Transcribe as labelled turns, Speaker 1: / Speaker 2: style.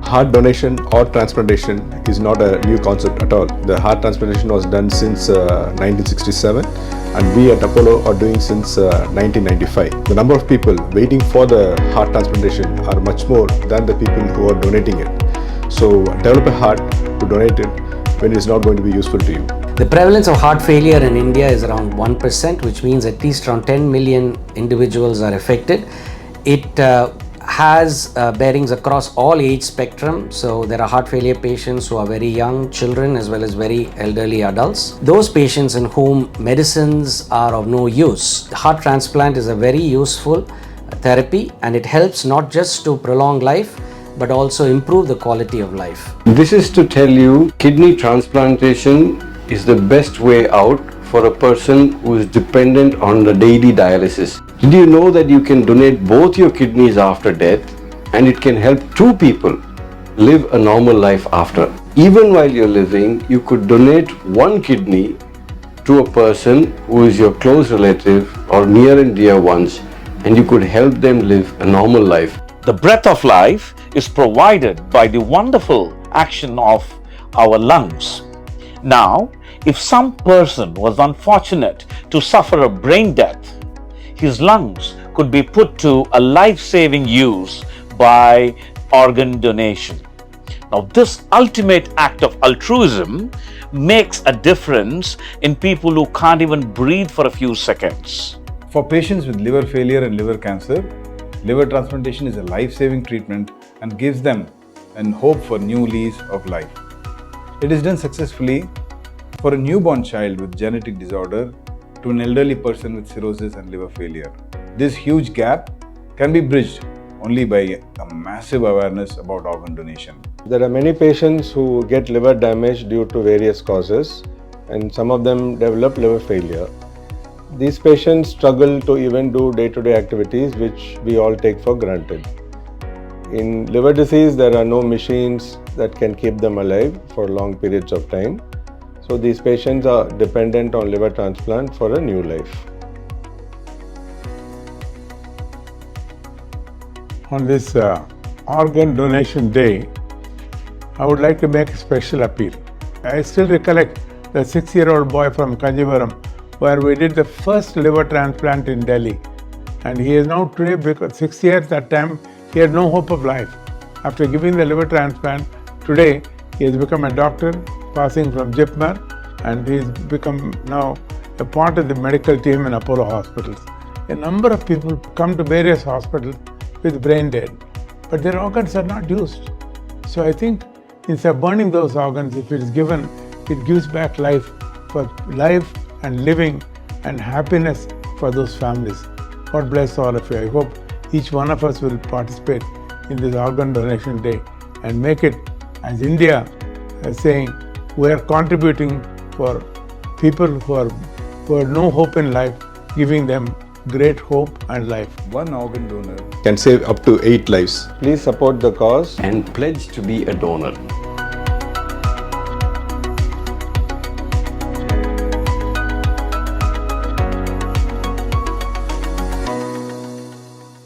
Speaker 1: Heart donation or transplantation is not a new concept at all. The heart transplantation was done since 1967 and we at Apollo are doing since 1995. The number of people waiting for the heart transplantation are much more than the people who are donating it. So develop a heart to donate it when it is not going to be useful to you.
Speaker 2: The prevalence of heart failure in India is around 1%, which means at least around 10 million individuals are affected. It has bearings across all age spectrum. So there are heart failure patients who are very young, children, as well as very elderly adults. Those patients in whom medicines are of no use. The heart transplant is a very useful therapy, and it helps not just to prolong life, but also improve the quality of life.
Speaker 3: This is to tell you kidney transplantation is the best way out for a person who is dependent on the daily dialysis. Did you know that you can donate both your kidneys after death and it can help two people live a normal life after? Even while you're living, you could donate one kidney to a person who is your close relative or near and dear ones, and you could help them live a normal life.
Speaker 4: The breath of life is provided by the wonderful action of our lungs. Now, if some person was unfortunate to suffer a brain death, his lungs could be put to a life-saving use by organ donation. Now, this ultimate act of altruism makes a difference in people who can't even breathe for a few seconds.
Speaker 5: For patients with liver failure and liver cancer, liver transplantation is a life-saving treatment and gives them a hope for new lease of life. It is done successfully for a newborn child with genetic disorder to an elderly person with cirrhosis and liver failure. This huge gap can be bridged only by a massive awareness about organ donation.
Speaker 1: There are many patients who get liver damage due to various causes, and some of them develop liver failure. These patients struggle to even do day-to-day activities which we all take for granted. In liver disease, there are no machines that can keep them alive for long periods of time. So these patients are dependent on liver transplant for a new life.
Speaker 6: On this organ donation day, I would like to make a special appeal. I still recollect the 6-year-old boy from Kanjivaram where we did the first liver transplant in Delhi. And he is now today, because 6 years that time, he had no hope of life. After giving the liver transplant, today he has become a doctor, passing from JIPMER, and he has become now a part of the medical team in Apollo hospitals. A number of people come to various hospitals with brain dead, but their organs are not used. So I think instead of burning those organs, if it is given, it gives back life and living and happiness for those families. God bless all of you. I hope each one of us will participate in this organ donation day and make it, as India is saying, we are contributing for people who have no hope in life, giving them great hope and life.
Speaker 5: One organ donor
Speaker 1: Can save up to 8 lives. Please support the cause
Speaker 3: And pledge to be a donor.